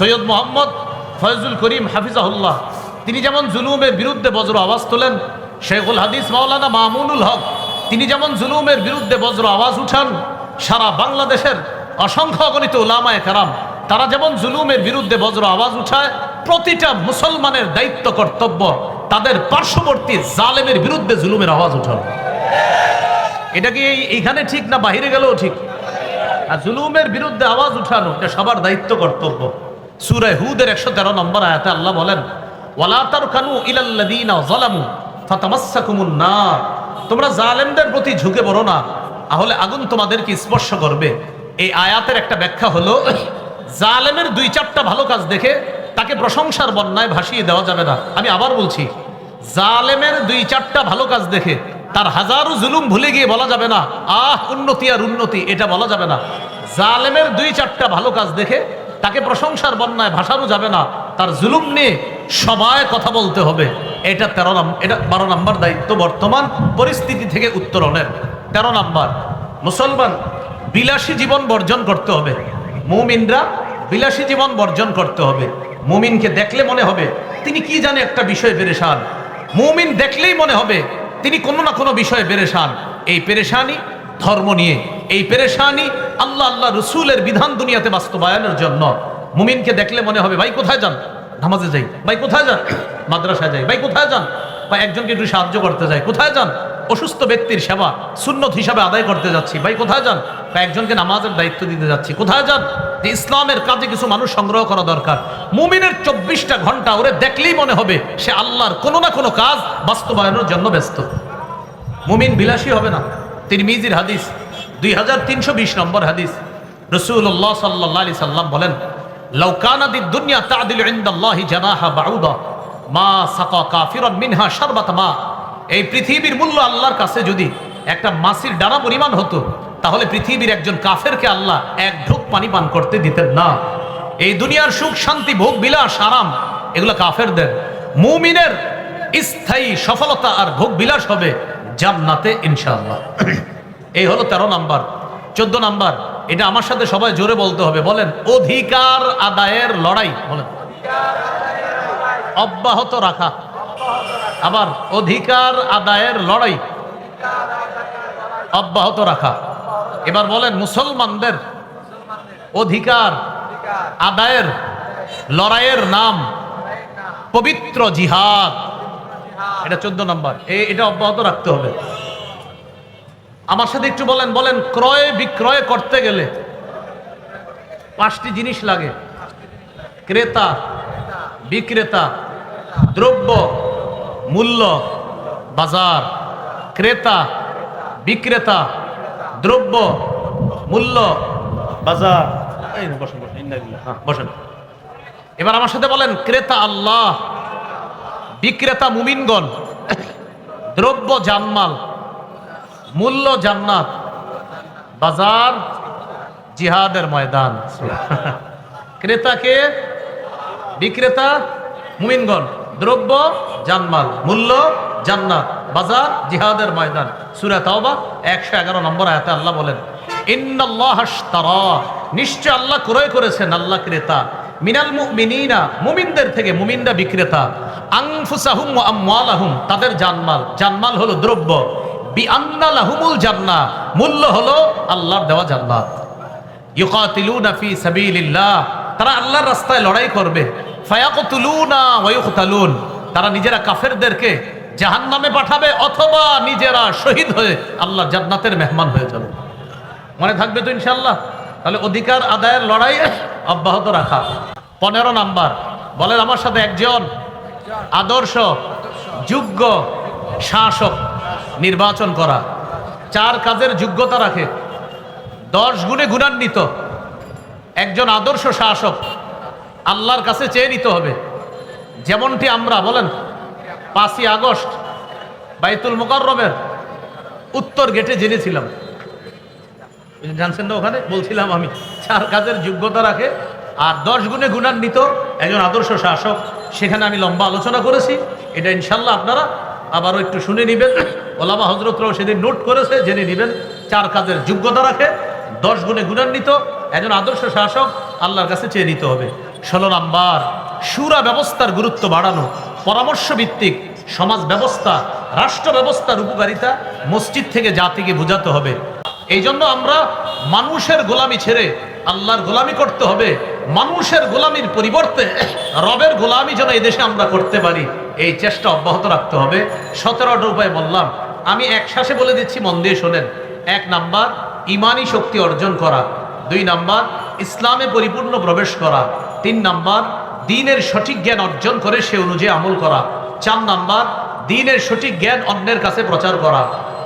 সৈয়দ মোহাম্মদ ফয়জুল করিম হাফিজাহুল্লাহ তিনি যেমন জুলুমের বিরুদ্ধে বজ্র আওয়াজ তোলেন, শেখুল হাদিস মাওলানা মামুনুল হক তিনি যেমন জুলুমের বিরুদ্ধে বজ্র আওয়াজ উঠান, সারা বাংলাদেশের অসংখ্য অগণিত উলামায়ে কেরাম তারা যেমন জুলুমের বিরুদ্ধে বজ্র আওয়াজ উঠায়, প্রতিটা মুসলমানের দায়িত্ব কর্তব্য তাদের পার্শ্ববর্তী জালেমের বিরুদ্ধে জুলুমের আওয়াজ উঠানো। এটা কি এইখানে ঠিক না বাহিরে গেলেও ঠিক? আর জুলুমের বিরুদ্ধে আওয়াজ উঠানো এটা সবার দায়িত্ব কর্তব্য। সূরা হুদের 113 নম্বর আয়াতে আল্লাহ বলেন, ওয়ালা তারকানু ইলাল্লাযীনা যালামু ফাতামাসসাকুমুন নার, তোমরা জালেমদের প্রতি ঝুঁকে পড়ো না, তাহলে আগুন তোমাদেরকে স্পর্শ করবে। এই আয়াতের একটা ব্যাখ্যা হলো, জালেমের 2-4টা ভালো কাজ দেখে তাকে প্রশংসার বন্যায় ভাসিয়ে দেওয়া যাবে না। আমি আবার বলছি, জালেমের 2-4টা ভালো কাজ দেখে তার হাজারো জুলুম ভুলে গিয়ে বলা যাবে না উন্নতি আর উন্নতি, এটা বলা যাবে না। জালেমের 2-4টা ভালো কাজ দেখে তাকে প্রশংসার বন্যায় ভাসানো যাবে না, তার জুলুম নিয়ে সবাই কথা বলতে হবে। এটা 12 নম্বর দায়িত্ব বর্তমান পরিস্থিতি থেকে উত্তরণের। 13 নম্বর, মুসলমান বিলাসী জীবন বর্জন করতে হবে। মুমিনরা বিলাসী জীবন বর্জন করতে হবে। মুমিনকে দেখলে মনে হবে তিনি কি জানে একটা বিষয় পেরেশান। মুমিন দেখলেই মনে হবে তিনি কোনো না কোনো বিষয়ে পেরেশান। এই পেরেশানি ধর্ম নিয়ে, এই পেরেশানি আল্লাহ রসুলের বিধান দুনিয়াতে বাস্তবায়নের জন্য। মুমিনকে দেখলে মনে হবে ভাই কোথায় যান? নামাজে যাই। ভাই কোথায় যান? মাদ্রাসায় যাই। ভাই কোথায় যান? বা একজনকে একটু সাহায্য করতে যাই। কোথায় যান? অসুস্থ ব্যক্তির সেবা সুন্নত হিসাবে আদায় করতে যাচ্ছি। ভাই কোথায় যান? বা একজনকে নামাজের দায়িত্ব দিতে যাচ্ছি। কোথায় যান? যে ইসলামের কাজে কিছু মানুষ সংগ্রহ করা দরকার। মুমিনের 24টা ঘন্টা ওরে দেখলেই মনে হবে সে আল্লাহর কোনো না কোনো কাজ বাস্তবায়নের জন্য ব্যস্ত। মুমিন বিলাসী হবে না। তিরমিজির হাদিস 2320 নম্বর হাদিস, রাসূলুল্লাহ সাল্লাল্লাহু আলাইহি সাল্লাম বলেন, লাউ কানাতিদ দুনিয়া তা'দিলু ইনদাল্লাহি জানাহা বাউদা মা সাকা কাফিরান মিনহা শারবাতা মা। এই পৃথিবীর মূল্য আল্লাহর কাছে যদি একটা মাছির ডানা পরিমাণ হতো, তাহলে পৃথিবীর একজন কাফেরকে আল্লাহ এক ঢোক পানি পান করতে দিতেন না। এই দুনিয়ার সুখ শান্তি ভোগ বিলাস আরাম এগুলো কাফেরদের। মুমিনের স্থায়ী সফলতা আর ভোগ বিলাস হবে জান্নাতে ইনশাআল্লাহ। এই হলো 13 নাম্বার। 14 নাম্বার, এটা আমার সাথে সবাই জোরে বলতে হবে। বলেন, অধিকার আদায়ের লড়াই। বলেন, অব্যাহত রাখা। আবার অধিকার আদায়ের লড়াই অব্যাহত রাখা। এবার বলেন, মুসলমানদের অধিকার আদায়ের লড়াইয়ের নাম পবিত্র জিহাদ। এটা 14 নাম্বার। এটা অব্যাহত রাখতে হবে। আমার সাথে একটু বলেন, ক্রয় বিক্রয় করতে গেলে 5টি জিনিস লাগে: ক্রেতা, বিক্রেতা, দ্রব্য, মূল্য, বাজার। ক্রেতা, বিক্রেতা, দ্রব্য, মূল্য, বাজার। বসেন। এবার আমার সাথে বলেন, ক্রেতা আল্লাহ, বিক্রেতা মুমিনগণ, দ্রব্য জানমাল, মূল্য জান্নাত, বাজার জিহাদের ময়দান। ক্রেতাকে, বিক্রেতা মুমিনগণ, দ্রব্য জানমাল, মূল্য জান্নাত, বাজার জিহাদের ময়দান। সূরা তাওবা 111 নম্বর আয়াতে আল্লাহ বলেন, ইন্নাল্লাহা আশতারা, নিশ্চয় আল্লাহ ক্রয় করেছেন, আল্লাহ ক্রেতা, মিনাল মুমিনিনা, মুমিনদের থেকে, মুমিনরা বিক্রেতা, আনফুসাহুম ওয়া আমওয়ালাহুম, তাদের জানমাল, জানমাল হলো দ্রব্য, বিআন্না লাহুমুল জান্নাহ, মূল্য হলো আল্লাহর দেওয়া জান্নাত। ইউকাতিলুনা ফি সাবিলিল্লাহ, তারা আল্লাহর রাস্তায় লড়াই করবে। ফায়াকতুলুনা ওয়া ইউকতালুন, তারা নিজেরা কাফেরদেরকে জাহান্নামে পাঠাবে অথবা নিজেরা শহীদ হয়ে আল্লাহর জান্নাতের মেহমান হয়ে যাবে। মনে থাকবে তো ইনশাআল্লাহ? তাহলে অধিকার আদায়ের লড়াই অব্যাহত রাখা। 15 নাম্বার, বলেন আমার সাথে, একজন আদর্শ যোগ্য শাসক নির্বাচন করা। 4 কাজের যোগ্যতা রাখে, 10 গুণে গুণান্বিত একজন আদর্শ শাসক আল্লাহর কাছে চেয়ে নিতে হবে। যেমনটি আমরা বলেন 5ই আগস্ট বাইতুল মুকাররমের উত্তর গেটে জেনেছিলাম, জানছেন না? ওখানে বলছিলাম আমি 4 কাজের যোগ্যতা রাখে আর 10 গুণে গুণান্বিত একজন আদর্শ শাসক। সেখানে আমি লম্বা আলোচনা করেছি। এটা ইনশাল্লাহ আপনারা আবারও একটু শুনে নেবেন। ওলামা হজরতরাও সেদিন নোট করেছে, জেনে নেবেন। 4 কাজের যোগ্যতা রাখে, 10 গুণে গুণান্বিত একজন আদর্শ শাসক আল্লাহর কাছে চেয়ে নিতে হবে। 16 নাম্বার, শুরা ব্যবস্থার গুরুত্ব বাড়ানো, পরামর্শ ভিত্তিক সমাজ ব্যবস্থা, রাষ্ট্র ব্যবস্থার উপকারিতা মসজিদ থেকে জাতিকে বোঝাতে হবে। এই জন্য আমরা মানুষের গোলামি ছেড়ে আল্লাহর গোলামি করতে হবে। মানুষের গোলামির পরিবর্তে রবের গোলামি যেন এই দেশে আমরা করতে পারি, এই চেষ্টা অব্যাহত রাখতে হবে। 17টা উপায় বললাম, আমি এক শ্বাসে বলে দিচ্ছি, মন দিয়ে শোনেন। 1 নাম্বার, ইমানি শক্তি অর্জন করা। 2 নাম্বার, ইসলামে পরিপূর্ণ প্রবেশ করা। 3 নাম্বার, দ্বীনের সঠিক জ্ঞান অর্জন করে সে অনুযায়ী আমল করা। 4 নাম্বার, দ্বীনের সঠিক জ্ঞান অন্যের কাছে প্রচার করা।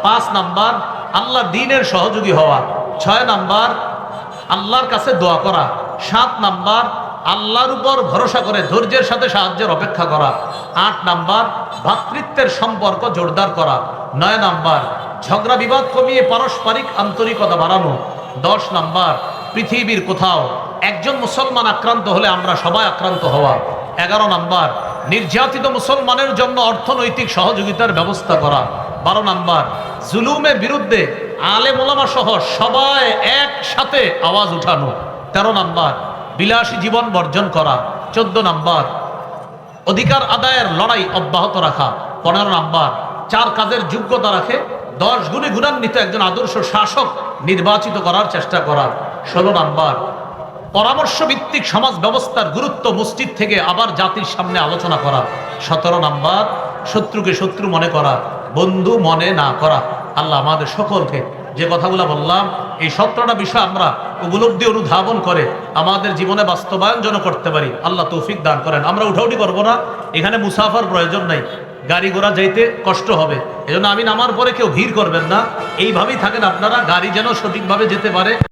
5 নাম্বার, আল্লাহর দ্বীনের সহযোগী হওয়া। 6 নাম্বার, আল্লাহর কাছে দোয়া করা। 7 নাম্বার, আল্লাহর উপর ভরসা করে ধৈর্যের সাথে সাহায্যের অপেক্ষা করা। 8 নাম্বার, ভ্রাতৃত্বের সম্পর্ক জোরদার করা। 9 নাম্বার, ঝগড়া বিবাদ কমিয়ে পারস্পরিক আন্তরিকতা বাড়ানো। 10 নাম্বার, পৃথিবীর কোথাও একজন মুসলমান আক্রান্ত হলে আমরা সবাই আক্রান্ত হওয়া। 11 নাম্বার, নির্যাতিত মুসলমানের জন্য অর্থনৈতিক সহযোগিতার ব্যবস্থা করা। 12 নাম্বার, জুলুমের বিরুদ্ধে আলেম ওলামা সহ সবাই একসাথে আওয়াজ উঠানো। 13 নাম্বার, বিলাসী জীবন বর্জন করা। 14 নাম্বার, অধিকার আদায়ের লড়াই অব্যাহত রাখা। 15 নাম্বার, 4 কাজের যোগ্যতা রাখে 10 গুণে গুণান্বিত একজন আদর্শ শাসক নির্বাচিত করার চেষ্টা করা। 16 নাম্বার, পরামর্শ ভিত্তিক সমাজ ব্যবস্থার গুরুত্ব মসজিদ থেকে আবার জাতির সামনে আলোচনা করা। 17 নাম্বার, শত্রুকে শত্রু মনে করা, বন্ধু মনে না করা। আল্লাহ আমাদের সকলকে যে কথাগুলো বললাম, এই 17টা বিষয় আমরা উপলব্ধি অনুধাবন করে আমাদের জীবনে বাস্তবায়ন যেন করতে পারি, আল্লাহ তৌফিক দান করেন। আমরা উঠাউঠি করবো না, এখানে মুসাফার প্রয়োজন নাই, গাড়ি ঘোড়া যাইতে কষ্ট হবে। এজন্য আমি নামার পরে কেউ ভিড় করবেন না, এইভাবেই থাকেন আপনারা, গাড়ি যেন সঠিকভাবে যেতে পারে।